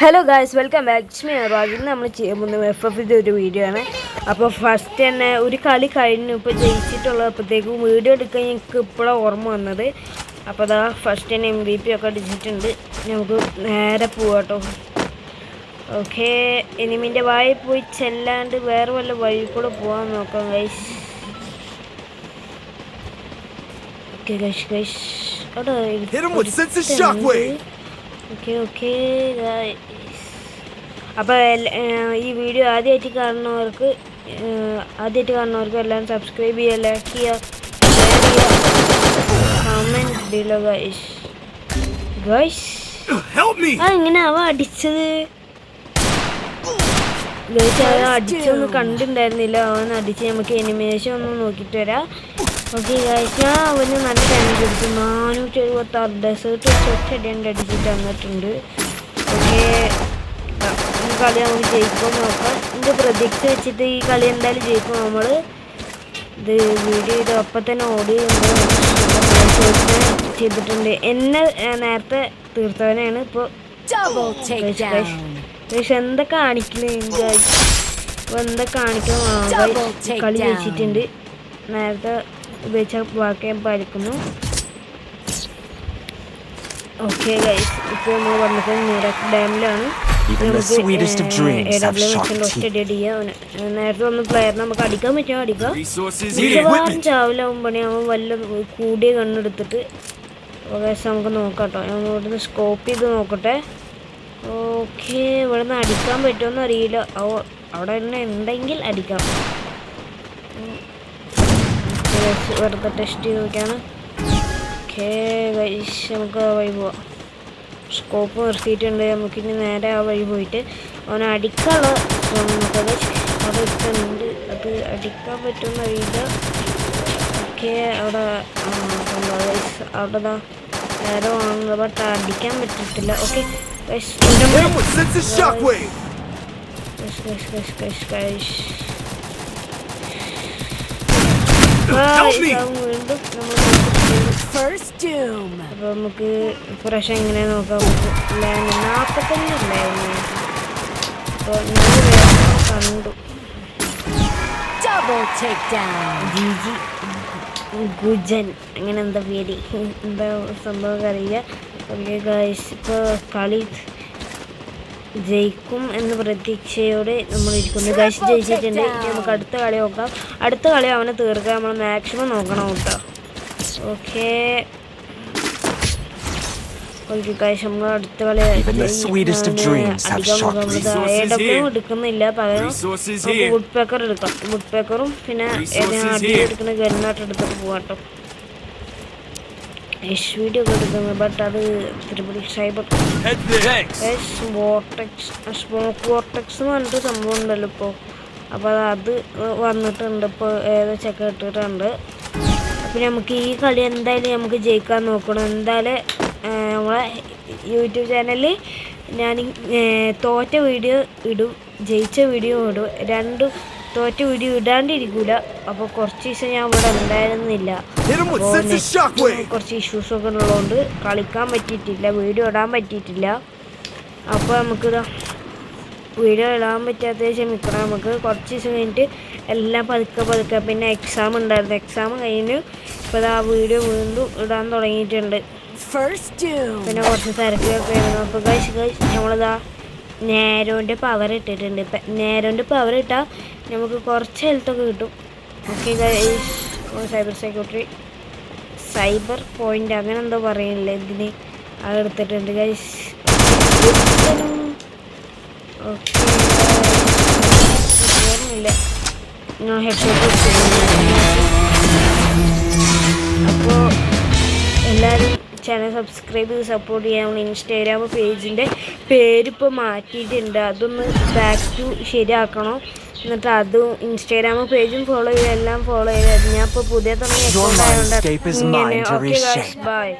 Hello guys, welcome back to me Raj. ഇന്ന് നമ്മൾ ചെയ്യാൻ പോകുന്ന FF ഒരു വീഡിയോ ആണ്. അപ്പോൾ ഫസ്റ്റ് തന്നെ ഒരു കളി കഴിഞ്ഞു, ഇപ്പോൾ ജയിച്ചിട്ടുള്ളപ്പോഴത്തേക്കും വീഡിയോ എടുക്കാൻ എനിക്ക് ഇപ്പോഴാണ് ഓർമ്മ വന്നത്. അപ്പോൾ അതാ ഫസ്റ്റ് തന്നെ MVP ഒക്കെ അടിച്ചിട്ടുണ്ട്. നമുക്ക് നേരെ പോവാട്ടോ. ഓക്കെ, എനിമിൻ്റെ വായി പോയി ചെല്ലാണ്ട് വേറെ വല്ല വഴി കൂടെ പോകാൻ നോക്കാം ഗൈസ്. ഓക്കെ ഗൈസ് ഗൈസ് അവിടെ ഓക്കെ അപ്പോൾ ഈ വീഡിയോ ആദ്യമായിട്ട് കാണുന്നവർക്ക് എല്ലാം സബ്സ്ക്രൈബ് ചെയ്യുക, ലൈക്ക് ചെയ്യുക, ഷെയർ ചെയ്യുക, കമൻറ്റ് ബിലോ ഗൈസ്. അതെങ്ങനെ അവ അടിച്ചത് ഗൈസ്? അവൻ അടിച്ചൊന്നും കണ്ടിട്ടുണ്ടായിരുന്നില്ല. അവൻ അടിച്ച് നമുക്ക് എനിമേഷൻ ഒന്ന് നോക്കിയിട്ട് വരാം. ഓക്കെ ഗൈസ്, ഞാൻ അവന് നല്ല ഡാമേജ് എടുത്തു. 476 ഡെസേർട്ട് ഒറ്റയടിയാണ്ട് അടിച്ചിട്ട് വന്നിട്ടുണ്ട്. ഓക്കെ, ഈ കളി നമുക്ക് ജയിക്കുമോ നോക്കാം. എൻ്റെ പ്രതീക്ഷ വെച്ചിട്ട് ഈ കളി എന്തായാലും ജയിക്കും. നമ്മൾ ഇത് വീഡിയോ ചെയ്ത് അപ്പം തന്നെ ഓടി ചെയ്തിട്ടുണ്ട്. എന്നെ നേരത്തെ തീർത്തവനാണ് ഇപ്പോൾ. പക്ഷെ എന്താ കാണിക്കുന്നത് എന്താ കാണിക്കണം? കളി ജയിച്ചിട്ടുണ്ട്. നേരത്തെ ഉപയോഗിച്ച വാക്ക് പാലിക്കുന്നു. ഓക്കെ ഗൈസ്, ഇപ്പോൾ നമ്മൾ വന്നിട്ട് മീറാക്ക് ഡാമിലാണ്. നേരത്തെ വന്ന പ്ലെയർ നമുക്ക് അടിക്കാൻ പറ്റുമോ? അടിക്കാം. മിക്കവാറും ചാവിലാവുമ്പോഴാകുമ്പോൾ വല്ല കൂടിയ കണ്ണെടുത്തിട്ട് നമുക്ക് നോക്കാം കേട്ടോ. ഞാൻ ഇവിടുന്ന് സ്കോപ്പ് ചെയ്ത് നോക്കട്ടെ. ഓക്കെ, ഇവിടെ നിന്ന് അടിക്കാൻ പറ്റുമോയെന്ന് അറിയില്ല. അവിടെ തന്നെ ഉണ്ടെങ്കിൽ അടിക്കാം. വെറുതെ ടെസ്റ്റ് ചെയ്ത് നോക്കിയാണ്. ഓക്കെ ഗൈസ്, നമുക്ക് ആ വഴി പോവാം. സ്കോപ്പ് നിർത്തിയിട്ടുണ്ട്. നമുക്കിനി നേരെ ആ വഴി പോയിട്ട് അവനെ അടിക്കാനുള്ള ശ്രമം നോക്കാം ഗൈസ്. അവിടെ ഇട്ടുണ്ട്, അത് അടിക്കാൻ പറ്റുമെന്ന് അറിയില്ല. ഓക്കെ, അവിടെ ഗൈസ് അവിടെ നേരെ വാങ്ങുന്നത്, ബട്ട് അടിക്കാൻ പറ്റിയിട്ടില്ല. ഓക്കെ ഗൈസ്, വീണ്ടും അപ്പൊ നമുക്ക് പ്രാവശ്യം എങ്ങനെ നോക്കാം. 45 ഉണ്ടായിരുന്നു. അപ്പോൾ 100 കണ്ടു. ജിജി ഗുജൻ അങ്ങനെ എന്താ പേര്, എന്താ സംഭവം അറിയില്ല. ഓക്കെ ഗൈസ്, ഇപ്പോൾ കളി ജയിക്കും എന്ന പ്രതീക്ഷയോടെ നമ്മൾ ഇരിക്കുന്നു. ഗൈസ് ജയിച്ചിട്ടുണ്ട്. നമുക്ക് അടുത്ത കളി നോക്കാം. അടുത്ത കളി അവനെ തീർക്കാൻ നമ്മൾ മാക്സിമം നോക്കണം കേട്ടോ. ഓക്കെ ഗൈസ്, നമ്മൾ അടുത്ത കളി അധികം എടുക്കുന്നില്ല. പകരം വുഡ് പേക്കർ എടുക്കാം. വുഡ് പേക്കറും പിന്നെ അടിയിൽ എടുക്കുന്ന ഗണ്ണായിട്ട് എടുത്തിട്ട് പോകാട്ടോ. വീഡിയോ ഒക്കെ എടുക്കുന്നത്, ബട്ട് അത് തിരുപ്പതി സൈബർ സ്മോക്ക് വോർട്ടെക്സ് എന്ന് പറഞ്ഞിട്ട് സംഭവം ഉണ്ടല്ലോ ഇപ്പോൾ. അപ്പോൾ അത് വന്നിട്ടുണ്ട്. ഇപ്പോൾ ഏകദേശമൊക്കെ ഇട്ടിട്ടുണ്ട്. അപ്പോൾ നമുക്ക് ഈ കളി എന്തായാലും നമുക്ക് ജയിക്കാൻ നോക്കണം. എന്തായാലും നമ്മളെ യൂട്യൂബ് ചാനലിൽ ഞാൻ തോറ്റ വീഡിയോ ഇടും, ജയിച്ച വീഡിയോ ഇടും. രണ്ടും തോറ്റ വീഡിയോ ഇടാണ്ടിരിക്കൂല. അപ്പോൾ കുറച്ച് ദിവസം ഞാൻ ഇവിടെ ഉണ്ടായിരുന്നില്ല. കുറച്ച് ഇഷ്യൂസൊക്കെ ഉള്ളതുകൊണ്ട് കളിക്കാൻ പറ്റിയിട്ടില്ല, വീഡിയോ ഇടാൻ പറ്റിയിട്ടില്ല. അപ്പോൾ നമുക്കിതാ വീഡിയോ ഇടാൻ പറ്റാത്ത ക്ഷമിക്കണം. നമുക്ക് കുറച്ച് ദിവസം കഴിഞ്ഞിട്ട് എല്ലാം പതുക്കെ പിന്നെ എക്സാം ഉണ്ടായിരുന്നു. എക്സാം കഴിഞ്ഞ് ഇപ്പോൾ ആ വീഡിയോ വീണ്ടും ഇടാൻ തുടങ്ങിയിട്ടുണ്ട്. പിന്നെ കുറച്ച് തിരക്കൊക്കെ ആയിരുന്നു. അപ്പോൾ ഗൈസ് നമ്മളിതാ നേരോൻ്റെ പവർ ഇട്ടിട്ടുണ്ട്. ഇപ്പം നേരോൻ്റെ പവർ ഇട്ടാൽ നമുക്ക് കുറച്ച് ഹെൽത്തൊക്കെ കിട്ടും. ഓക്കെ ഗൈസ്, സൈബർ പോയിൻ്റ് അങ്ങനെ എന്തോ പറയുന്നില്ല ഇതിന്, അത് എടുത്തിട്ടുണ്ട് ഗൈസ്. ഓക്കെ, ഓർമ്മയില്ല ഞാൻ ഹെഡ്ഷോട്ട് അപ്പോൾ എല്ലാവരും ചാനൽ സബ്സ്ക്രൈബ് ചെയ്ത് സപ്പോർട്ട് ചെയ്യാൻ. ഇൻസ്റ്റാഗ്രാം പേജിൻ്റെ പേരിപ്പോൾ മാറ്റിയിട്ടുണ്ട്. അതൊന്ന് ബാക്ക് ടു ശരിയാക്കണം. എന്നിട്ട് അതും ഇൻസ്റ്റാഗ്രാം പേജും ഫോളോ ചെയ്യുക, എല്ലാം ഫോളോ ചെയ്യുക. ഞാൻ ഇപ്പോൾ പുതിയ തുടങ്ങിയ അക്കൗണ്ട് ആയതുകൊണ്ട് ഇങ്ങനെ. Okay guys, by.